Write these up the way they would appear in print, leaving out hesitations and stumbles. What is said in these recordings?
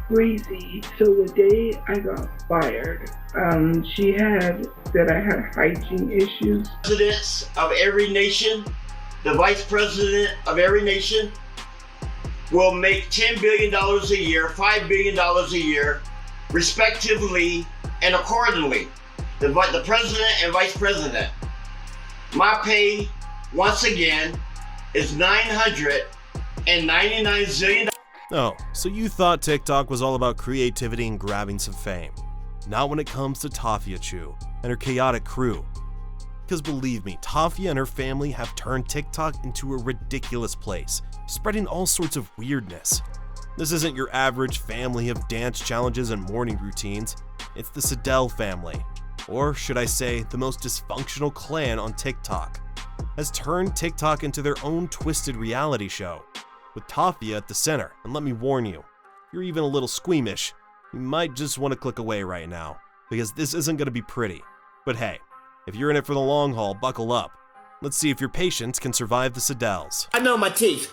crazy. So the day I got fired, she had said I had hygiene issues. Presidents of every nation, the vice president of every nation will make $10 billion a year, $5 billion a year, respectively and accordingly. The president and vice president. My pay, once again, is $999 zillion. Oh, so you thought TikTok was all about creativity and grabbing some fame. Not when it comes to Papachu and her chaotic crew. Because believe me, Tafia and her family have turned TikTok into a ridiculous place, spreading all sorts of weirdness. This isn't your average family of dance challenges and morning routines, it's the Sadel family, or should I say, the most dysfunctional clan on TikTok, has turned TikTok into their own twisted reality show, with Tafia at the center. And let me warn you, if you're even a little squeamish, you might just want to click away right now, because this isn't going to be pretty. But hey, if you're in it for the long haul, buckle up. Let's see if your patience can survive the Sadels. I know my teeth.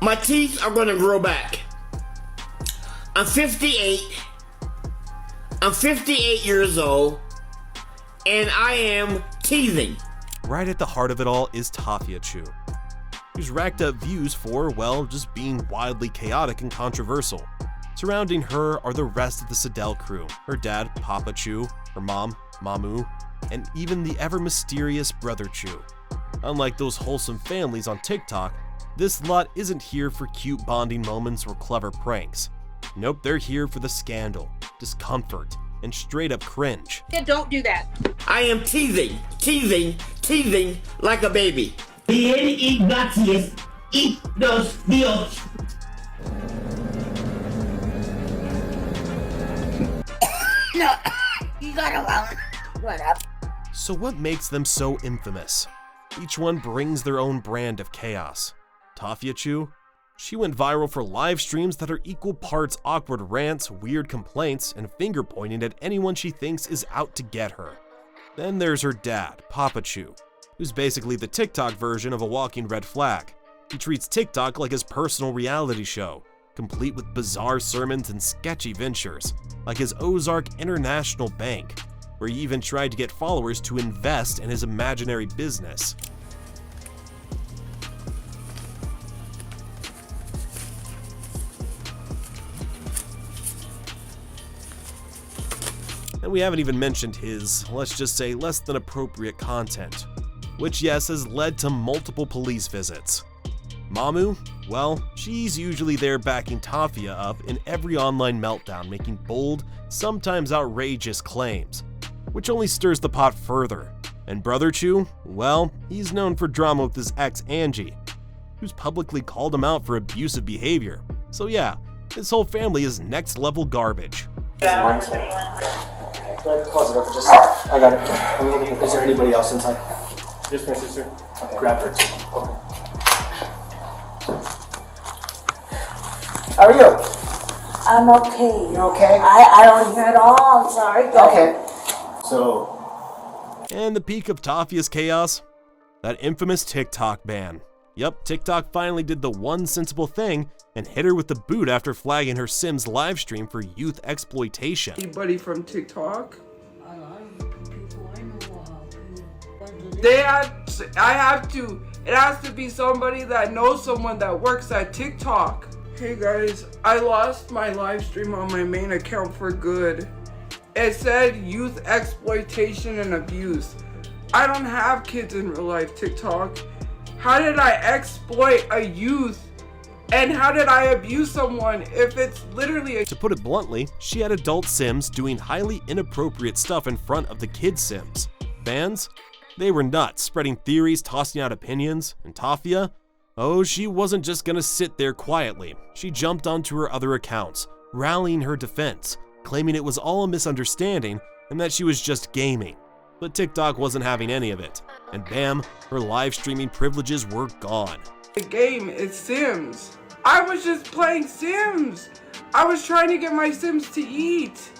My teeth are gonna grow back. I'm 58. I'm 58 years old, and I am teething. Right at the heart of it all is Papachu, who's racked up views for, well, just being wildly chaotic and controversial. Surrounding her are the rest of the Sadel crew, her dad, Papachu, her mom, Mamu, and even the ever-mysterious Brother Chu. Unlike those wholesome families on TikTok, this lot isn't here for cute bonding moments or clever pranks. Nope, they're here for the scandal, discomfort, and straight-up cringe. Yeah, don't do that. I am teething like a baby. Bien y gracias y dos Dios. No, you gotta run up. So what makes them so infamous? Each one brings their own brand of chaos. Papachu, she went viral for live streams that are equal parts awkward rants, weird complaints, and finger pointing at anyone she thinks is out to get her. Then there's her dad, Papachu, who's basically the TikTok version of a walking red flag. He treats TikTok like his personal reality show, complete with bizarre sermons and sketchy ventures, like his Ozark International Bank, where he even tried to get followers to invest in his imaginary business. And we haven't even mentioned his, let's just say, less than appropriate content, which yes has led to multiple police visits. Mamu, well, she's usually there backing Tafia up in every online meltdown, making bold, sometimes outrageous claims, which only stirs the pot further. And Brother Chu, well, he's known for drama with his ex Angie, who's publicly called him out for abusive behavior. So yeah, this whole family is next level garbage. Close it up for just a second. I got it. I'm looking. Is there anybody else inside? Just my sister. Okay. Grab her. Okay. How are you? I'm okay. You okay? I don't hear it all. I'm sorry. Go ahead. Okay. So. And the peak of Tafia's chaos? That infamous TikTok ban. Yep, TikTok finally did the one sensible thing and hit her with the boot after flagging her Sims livestream for youth exploitation. Anybody from TikTok? A lot of people I know of. It has to be somebody that knows someone that works at TikTok. Hey guys, I lost my live stream on my main account for good. It said youth exploitation and abuse. I don't have kids in real life, TikTok. How did I exploit a youth? And how did I abuse someone if it's literally To put it bluntly, she had adult Sims doing highly inappropriate stuff in front of the kid Sims. Fans? They were nuts, spreading theories, tossing out opinions, and Tafia? Oh, she wasn't just gonna sit there quietly. She jumped onto her other accounts, rallying her defense, claiming it was all a misunderstanding and that she was just gaming. But TikTok wasn't having any of it, and bam, her live streaming privileges were gone. The game is Sims. I was just playing Sims. I was trying to get my Sims to eat.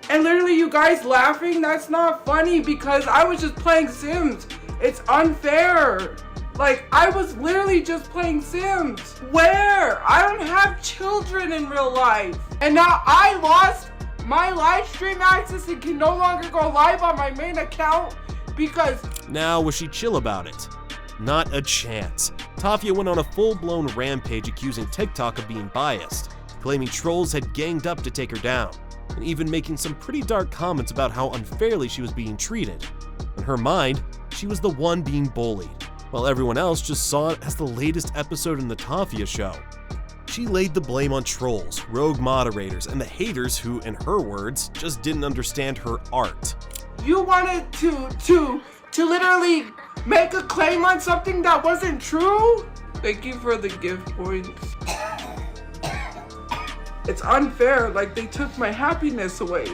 And literally you guys laughing, that's not funny because I was just playing Sims. It's unfair. Like, I was literally just playing Sims. Where? I don't have children in real life. And now I lost my live stream access and can no longer go live on my main account because... Now, was she chill about it? Not a chance. Tafia went on a full-blown rampage accusing TikTok of being biased, claiming trolls had ganged up to take her down, and even making some pretty dark comments about how unfairly she was being treated. In her mind, she was the one being bullied, while everyone else just saw it as the latest episode in the Tafia show. She laid the blame on trolls, rogue moderators, and the haters who, in her words, just didn't understand her art. You wanted to literally make a claim on something that wasn't true? Thank you for the gift points. It's unfair, like they took my happiness away.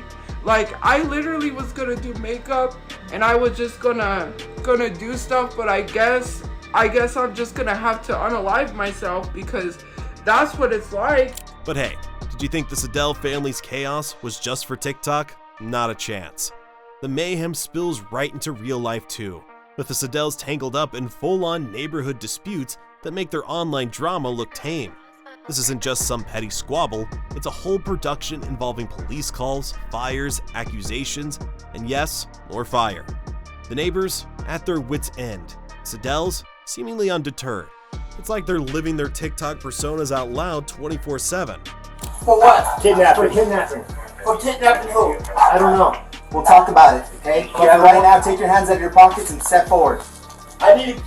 Like I literally was gonna do makeup and I was just gonna do stuff, but I guess I'm just gonna have to unalive myself because that's what it's like. But hey, did you think the Sadel family's chaos was just for TikTok? Not a chance. The mayhem spills right into real life too, with the Sadels tangled up in full-on neighborhood disputes that make their online drama look tame. This isn't just some petty squabble, it's a whole production involving police calls, fires, accusations, and yes, more fire. The neighbors, at their wits' end. Sadels, seemingly undeterred. It's like they're living their TikTok personas out loud 24/7. For what? Kidnapping. For kidnapping. For kidnapping who? I don't know. We'll talk about it, okay? Yeah, Right now, take your hands out of your pockets and step forward. I need to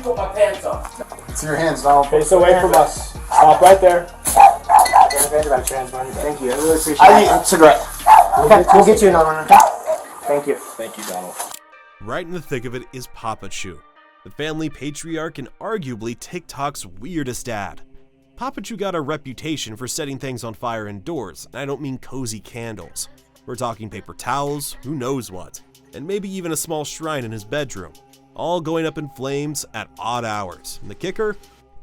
put my pants on. It's in your hands, Donald. Face away from us. Stop right there. Thank you. I really appreciate it. I need a cigarette. We'll get you another one. Thank you. Thank you, Donald. Right in the thick of it is Papachu, the family patriarch and arguably TikTok's weirdest dad. Papachu got a reputation for setting things on fire indoors, and I don't mean cozy candles. We're talking paper towels, who knows what, and maybe even a small shrine in his bedroom, all going up in flames at odd hours. And the kicker?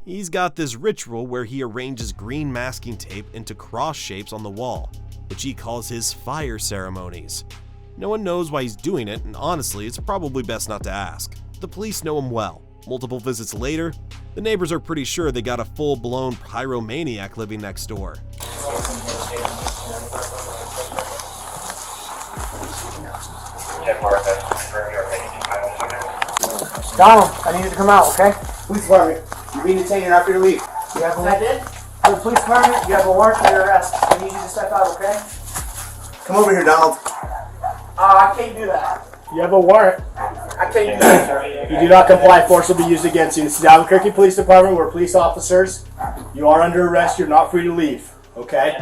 He's got this ritual where he arranges green masking tape into cross shapes on the wall, which he calls his fire ceremonies. No one knows why he's doing it, and honestly, it's probably best not to ask. The police know him well. Multiple visits later, the neighbors are pretty sure they got a full-blown pyromaniac living next door. Donald, I need you to come out, okay? Police department, you're being detained. You're not free to leave. You have a police department. You have a warrant for your arrest. I need you to step out, okay? Come over here, Donald. I can't do that. You have a warrant. I can't do that, sir. You do not comply. Force will be used against you. This is the Albuquerque Police Department. We're police officers. You are under arrest. You're not free to leave, okay?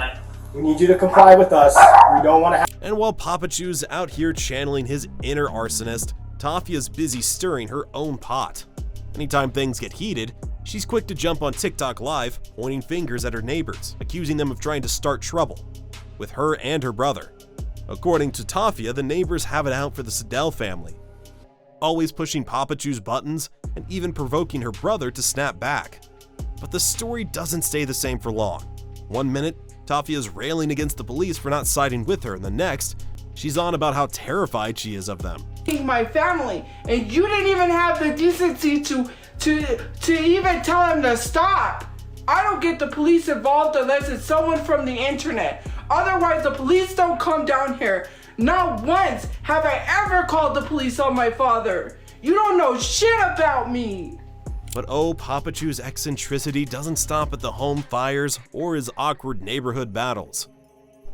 We need you to comply with us. We don't want to have... And while Papachu's out here channeling his inner arsonist, Tafia's busy stirring her own pot. Anytime things get heated, she's quick to jump on TikTok Live, pointing fingers at her neighbors, accusing them of trying to start trouble with her and her brother. According to Tafia, the neighbors have it out for the Sadel family, always pushing Papachu's buttons and even provoking her brother to snap back. But the story doesn't stay the same for long. One minute, Tafia's railing against the police for not siding with her, and the next, she's on about how terrified she is of them. My family, and you didn't even have the decency to even tell him to stop. I don't get the police involved unless it's someone from the internet. Otherwise, the police don't come down here. Not once have I ever called the police on my father. You don't know shit about me. But oh, Papachu's eccentricity doesn't stop at the home fires or his awkward neighborhood battles.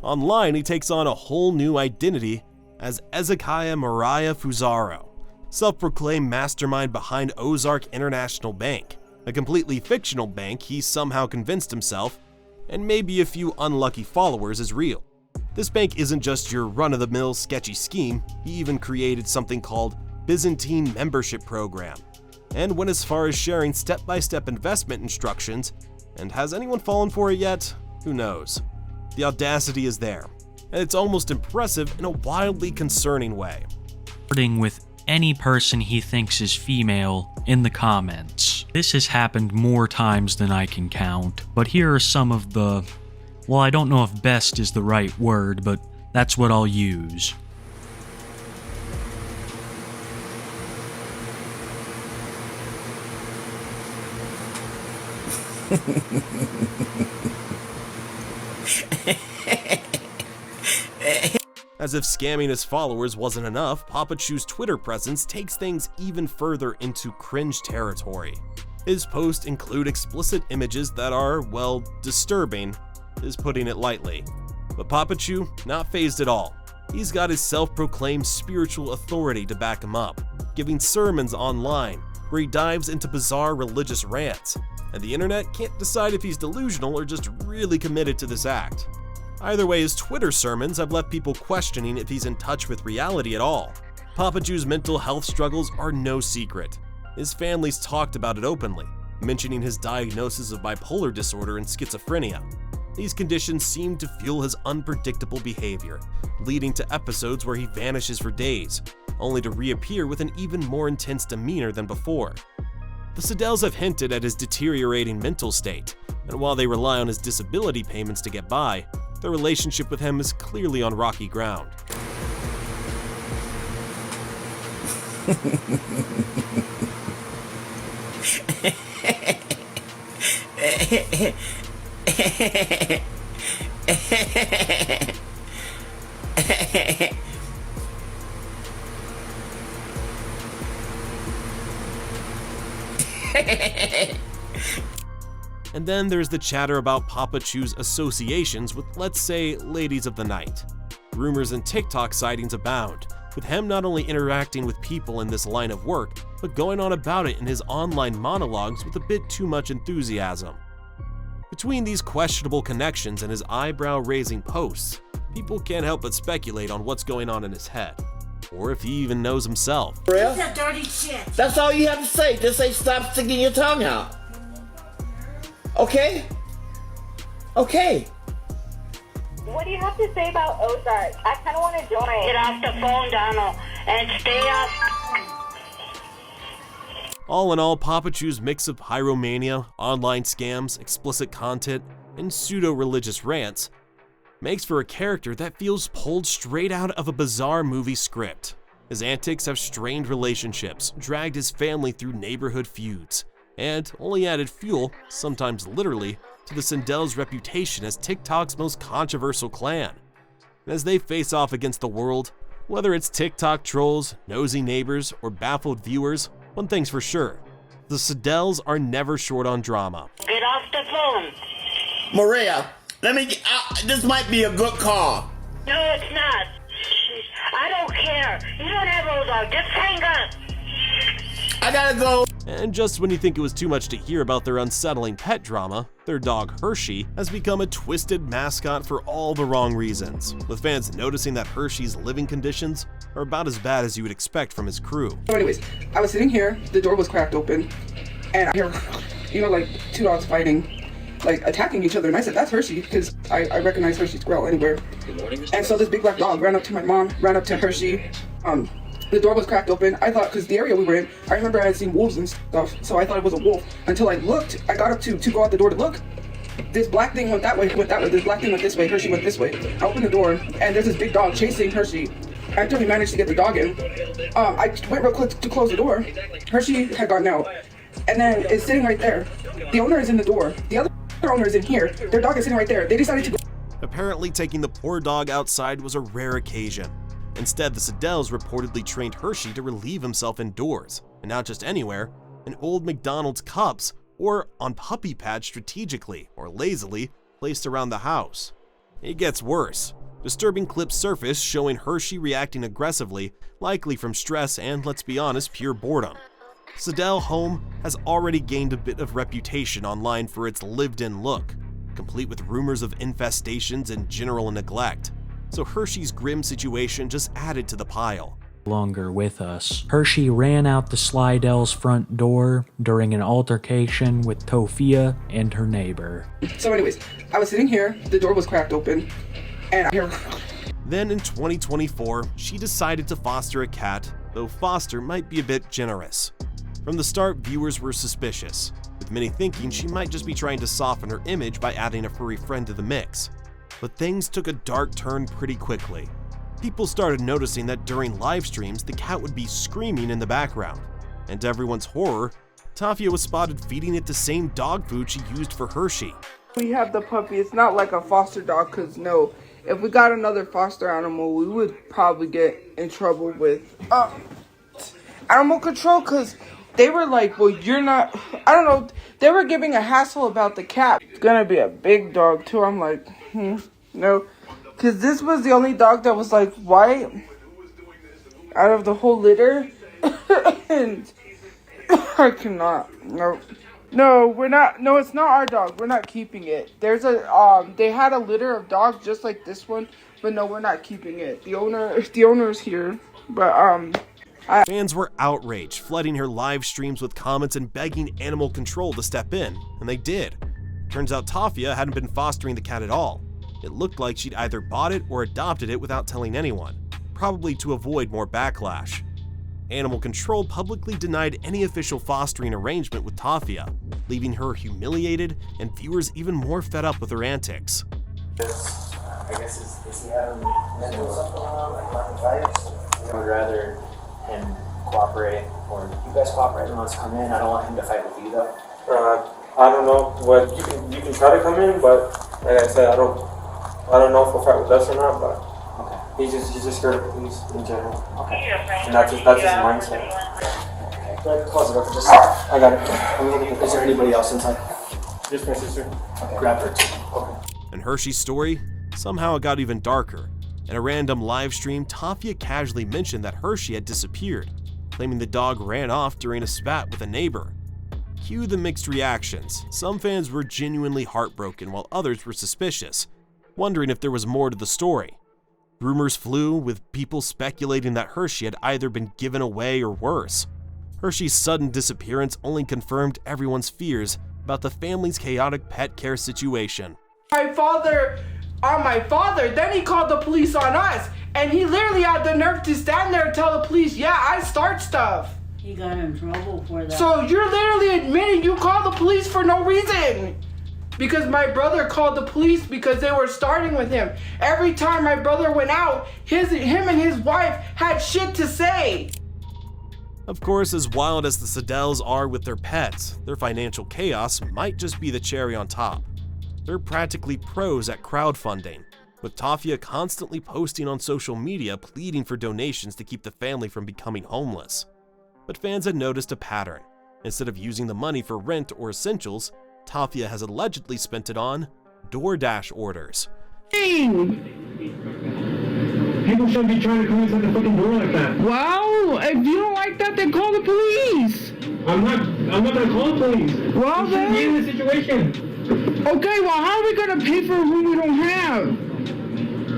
Online, he takes on a whole new identity as Ezekiah Mariah Fuzaro, self-proclaimed mastermind behind Ozark International Bank, a completely fictional bank he somehow convinced himself, and maybe a few unlucky followers, is real. This bank isn't just your run-of-the-mill sketchy scheme, he even created something called Byzantine Membership Program, and went as far as sharing step-by-step investment instructions, and has anyone fallen for it yet? Who knows? The audacity is there, and it's almost impressive in a wildly concerning way. With any person he thinks is female in the comments. This has happened more times than I can count, but here are some of the, well, I don't know if best is the right word, but that's what I'll use. As if scamming his followers wasn't enough, Papachu's Twitter presence takes things even further into cringe territory. His posts include explicit images that are, well, disturbing, is putting it lightly. But Papachu, not fazed at all. He's got his self-proclaimed spiritual authority to back him up, giving sermons online where he dives into bizarre religious rants, and the internet can't decide if he's delusional or just really committed to this act. Either way, his Twitter sermons have left people questioning if he's in touch with reality at all. Papachu's mental health struggles are no secret. His family's talked about it openly, mentioning his diagnosis of bipolar disorder and schizophrenia. These conditions seem to fuel his unpredictable behavior, leading to episodes where he vanishes for days, only to reappear with an even more intense demeanor than before. The Sadels have hinted at his deteriorating mental state, and while they rely on his disability payments to get by, their relationship with him is clearly on rocky ground. And then there's the chatter about Papachu's associations with, let's say, ladies of the night. Rumors and TikTok sightings abound, with him not only interacting with people in this line of work, but going on about it in his online monologues with a bit too much enthusiasm. Between these questionable connections and his eyebrow-raising posts, people can't help but speculate on what's going on in his head, or if he even knows himself. That dirty shit. That's all you have to say. Just say stop sticking your tongue out. Okay? Okay. What do you have to say about Ozark? I kind of want to join. Get off the phone, Donald, and stay off. All in all, Papachu's mix of pyromania, online scams, explicit content, and pseudo-religious rants makes for a character that feels pulled straight out of a bizarre movie script. His antics have strained relationships, dragged his family through neighborhood feuds, and only added fuel, sometimes literally, to the Sadels' reputation as TikTok's most controversial clan. And as they face off against the world, whether it's TikTok trolls, nosy neighbors, or baffled viewers, one thing's for sure, the Sadels are never short on drama. Get off the phone. Maria, this might be a good call. No, it's not. I don't care. You don't have Ozark. Just hang up. I gotta go. And just when you think it was too much to hear about their unsettling pet drama, their dog Hershey has become a twisted mascot for all the wrong reasons, with fans noticing that Hershey's living conditions are about as bad as you would expect from his crew. So anyways, I was sitting here, the door was cracked open, and I hear, like, two dogs fighting, like, attacking each other, and I said, that's Hershey, because I recognize Hershey's growl anywhere. And so this big black dog ran up to my mom, ran up to Hershey. The door was cracked open. I thought, because the area we were in, I remember I had seen wolves and stuff, so I thought it was a wolf. Until I looked, I got up to go out the door to look. This black thing went that way, this black thing went this way, Hershey went this way. I opened the door, and there's this big dog chasing Hershey until we managed to get the dog in. I went real quick to close the door. Hershey had gotten out, and then it's sitting right there. The owner is in the door. The other owner is in here. Their dog is sitting right there. They decided to go. Apparently, taking the poor dog outside was a rare occasion. Instead, the Sadels reportedly trained Hershey to relieve himself indoors, and not just anywhere, in old McDonald's cups or on puppy pads strategically or lazily placed around the house. It gets worse. Disturbing clips surface showing Hershey reacting aggressively, likely from stress and, let's be honest, pure boredom. Sadel home has already gained a bit of reputation online for its lived-in look, complete with rumors of infestations and general neglect. So Hershey's grim situation just added to the pile. Longer with us. Hershey ran out the Slidell's front door during an altercation with Tofia and her neighbor. So anyways, I was sitting here, the door was cracked open, and I hear. Then in 2024, she decided to foster a cat, though foster might be a bit generous. From the start, viewers were suspicious, with many thinking she might just be trying to soften her image by adding a furry friend to the mix. But things took a dark turn pretty quickly. People started noticing that during live streams, the cat would be screaming in the background. And to everyone's horror, Tafia was spotted feeding it the same dog food she used for Hershey. We have the puppy. It's not like a foster dog, because no, if we got another foster animal, we would probably get in trouble with animal control, because they were like, well, you're not, I don't know, they were giving a hassle about the cat. It's gonna be a big dog too. I'm like, no, because this was the only dog that was like white out of the whole litter. And I cannot, no, we're not, no, it's not our dog, we're not keeping it. There's a, they had a litter of dogs just like this one, but no, we're not keeping it. The owner's here, but Fans were outraged, flooding her live streams with comments and begging animal control to step in, and they did. Turns out Tafia hadn't been fostering the cat at all. It looked like she'd either bought it or adopted it without telling anyone, probably to avoid more backlash. Animal control publicly denied any official fostering arrangement with Tafia, leaving her humiliated and viewers even more fed up with her antics. I guess is he having mental something like bronchitis? I would rather him cooperate, or you guys cooperate and let's come in. I don't want him to fight with you though. I don't know. What you can try to come in, but like I said, I don't know if he'll fight with us or not. But okay. He's just scared of the police in general. Okay. And that's his mindset. Okay. Go ahead, close it up. Just I got it. I'm looking at. Is there anybody else inside? Just my sister. Okay. Grab her too. Okay. In Hershey's story, somehow it got even darker. In a random live stream, Tafia casually mentioned that Hershey had disappeared, claiming the dog ran off during a spat with a neighbor. Cue the mixed reactions. Some fans were genuinely heartbroken while others were suspicious, wondering if there was more to the story. Rumors flew, with people speculating that Hershey had either been given away or worse. Hershey's sudden disappearance only confirmed everyone's fears about the family's chaotic pet care situation. My father, then he called the police on us, and he literally had the nerve to stand there and tell the police, yeah, I start stuff. He got in trouble for that. So you're literally admitting you called the police for no reason. Because my brother called the police because they were starting with him. Every time my brother went out, him and his wife had shit to say. Of course, as wild as the Sadels are with their pets, their financial chaos might just be the cherry on top. They're practically pros at crowdfunding, with Tafia constantly posting on social media pleading for donations to keep the family from becoming homeless. But fans had noticed a pattern. Instead of using the money for rent or essentials, Tafia has allegedly spent it on DoorDash orders. People shouldn't be trying to come inside the fucking door like that. Well, if you don't like that, then call the police. I'm not gonna call the police. Well, then. Be in the situation. Okay, well, how are we gonna pay for who we don't have?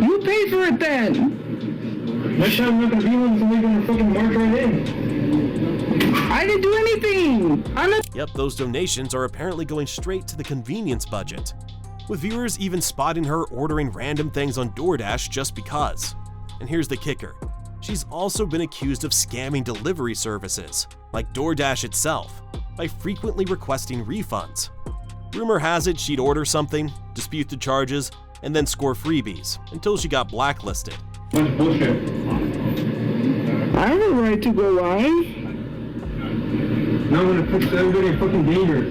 You pay for it then. Next time I'm not gonna be one, somebody's gonna fucking march right in. I didn't do anything. Yep, those donations are apparently going straight to the convenience budget, with viewers even spotting her ordering random things on DoorDash just because. And here's the kicker. She's also been accused of scamming delivery services, like DoorDash itself, by frequently requesting refunds. Rumor has it she'd order something, dispute the charges, and then score freebies until she got blacklisted. That's bullshit. I have a right to go live. Now I'm gonna put everybody in fucking danger.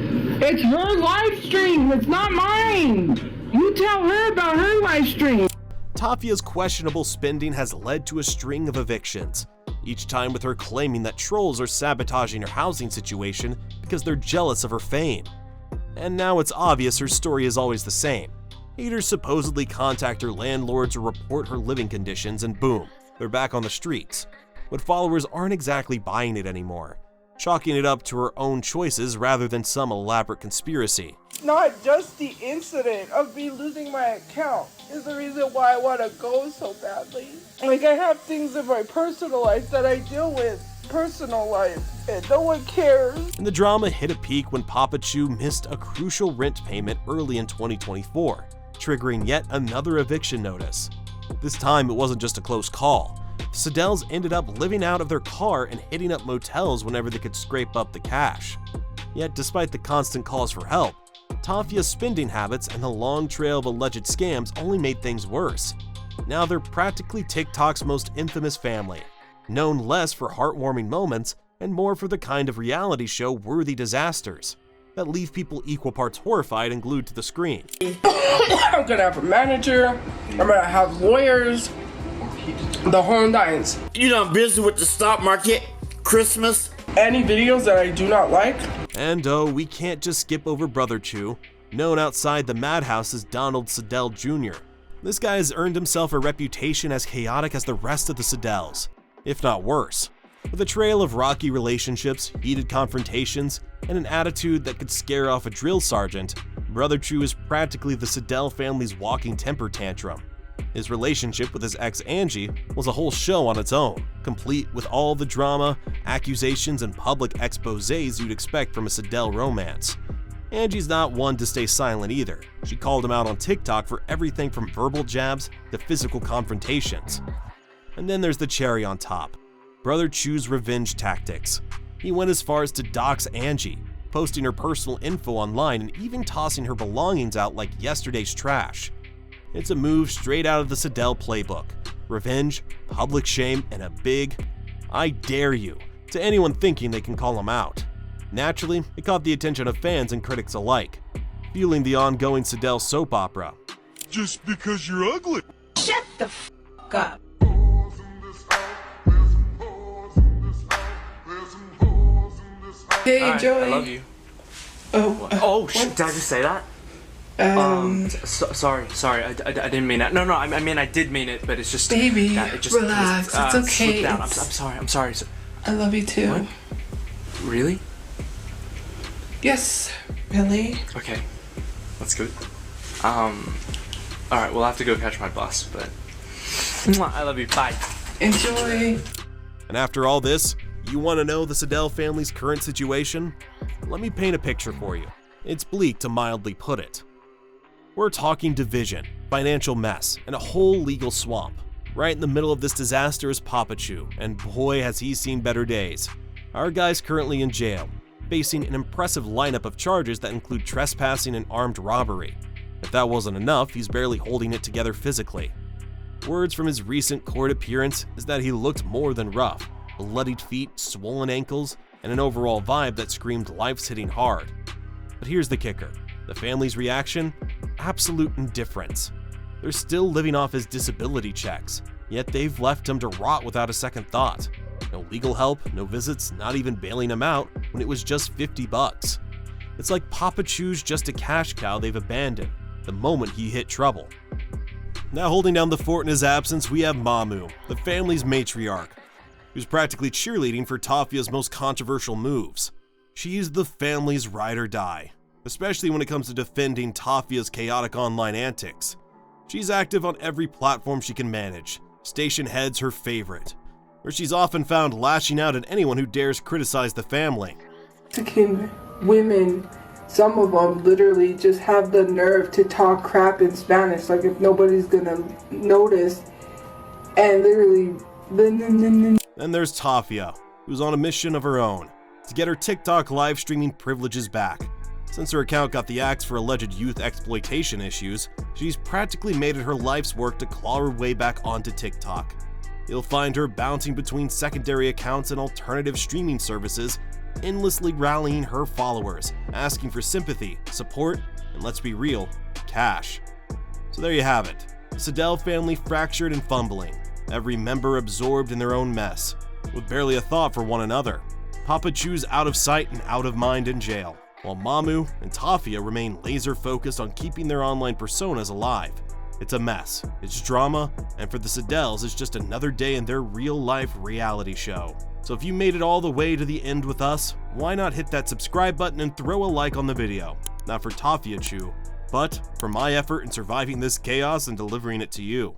It's her live stream, it's not mine. You tell her about her live stream. Tafia's questionable spending has led to a string of evictions, each time with her claiming that trolls are sabotaging her housing situation because they're jealous of her fame. And now it's obvious her story is always the same. Haters supposedly contact her landlords or report her living conditions, and boom, they're back on the streets. But followers aren't exactly buying it anymore, chalking it up to her own choices rather than some elaborate conspiracy. Not just the incident of me losing my account is the reason why I want to go so badly. Like, I have things in my personal life that I deal with, personal life, and no one cares. And the drama hit a peak when Papachu missed a crucial rent payment early in 2024, triggering yet another eviction notice. This time it wasn't just a close call. The Sadels ended up living out of their car and hitting up motels whenever they could scrape up the cash. Yet despite the constant calls for help, Tafia's spending habits and the long trail of alleged scams only made things worse. Now they're practically TikTok's most infamous family, known less for heartwarming moments and more for the kind of reality show-worthy disasters. that leave people equal parts horrified and glued to the screen. I'm gonna have a manager, I'm gonna have lawyers, the whole nines. You done busy with the stock market, Christmas? Any videos that I do not like. And we can't just skip over Brother Chu, known outside the madhouse as Donald Sadel Jr. This guy has earned himself a reputation as chaotic as the rest of the Sadels, if not worse. With a trail of rocky relationships, heated confrontations, and an attitude that could scare off a drill sergeant, Brother Chu is practically the Sadel family's walking temper tantrum. His relationship with his ex Angie was a whole show on its own, complete with all the drama, accusations, and public exposés you'd expect from a Sadel romance. Angie's not one to stay silent either. She called him out on TikTok for everything from verbal jabs to physical confrontations. And then there's the cherry on top. Brother Chu's revenge tactics. He went as far as to dox Angie, posting her personal info online and even tossing her belongings out like yesterday's trash. It's a move straight out of the Sadel playbook. Revenge, public shame, and a big "I dare you" to anyone thinking they can call him out. Naturally, it caught the attention of fans and critics alike, fueling the ongoing Sadel soap opera. Just because you're ugly. Shut the f up. Hey, right, Joey. I love you. Oh, shit, did I just say that? Sorry, I didn't mean that. No, I mean I did mean it, but it's just baby, it just relax. It's okay. Slipped out. I'm sorry. I love you too. What? Really? Yes, really. Okay, that's good. All right, we'll have to go catch my bus, but I love you. Bye. Enjoy. And after all this, you want to know the Sadel family's current situation? Let me paint a picture for you. It's bleak to mildly put it. We're talking division, financial mess, and a whole legal swamp. Right in the middle of this disaster is Papachu, and boy has he seen better days. Our guy's currently in jail, facing an impressive lineup of charges that include trespassing and armed robbery. If that wasn't enough, he's barely holding it together physically. Words from his recent court appearance is that he looked more than rough. Bloodied feet, swollen ankles, and an overall vibe that screamed life's hitting hard. But here's the kicker. The family's reaction? Absolute indifference. They're still living off his disability checks, yet they've left him to rot without a second thought. No legal help, no visits, not even bailing him out when it was just $50. It's like Papachu's just a cash cow they've abandoned the moment he hit trouble. Now holding down the fort in his absence, we have Mamu, the family's matriarch, who's practically cheerleading for Tafia's most controversial moves. She's the family's ride or die, especially when it comes to defending Tafia's chaotic online antics. She's active on every platform she can manage, station head's her favorite, where she's often found lashing out at anyone who dares criticize the family. Mexican women, some of them literally just have the nerve to talk crap in Spanish, like if nobody's gonna notice, and literally. Then there's Tafia, who's on a mission of her own, to get her TikTok live streaming privileges back. Since her account got the axe for alleged youth exploitation issues, she's practically made it her life's work to claw her way back onto TikTok. You'll find her bouncing between secondary accounts and alternative streaming services, endlessly rallying her followers, asking for sympathy, support, and let's be real, cash. So there you have it. The Sadel family fractured and fumbling, every member absorbed in their own mess, with barely a thought for one another. Papachu's out of sight and out of mind in jail, while Mamu and Tafia remain laser focused on keeping their online personas alive. It's a mess, it's drama, and for the Sadels, it's just another day in their real-life reality show. So if you made it all the way to the end with us, why not hit that subscribe button and throw a like on the video? Not for Papachu, but for my effort in surviving this chaos and delivering it to you.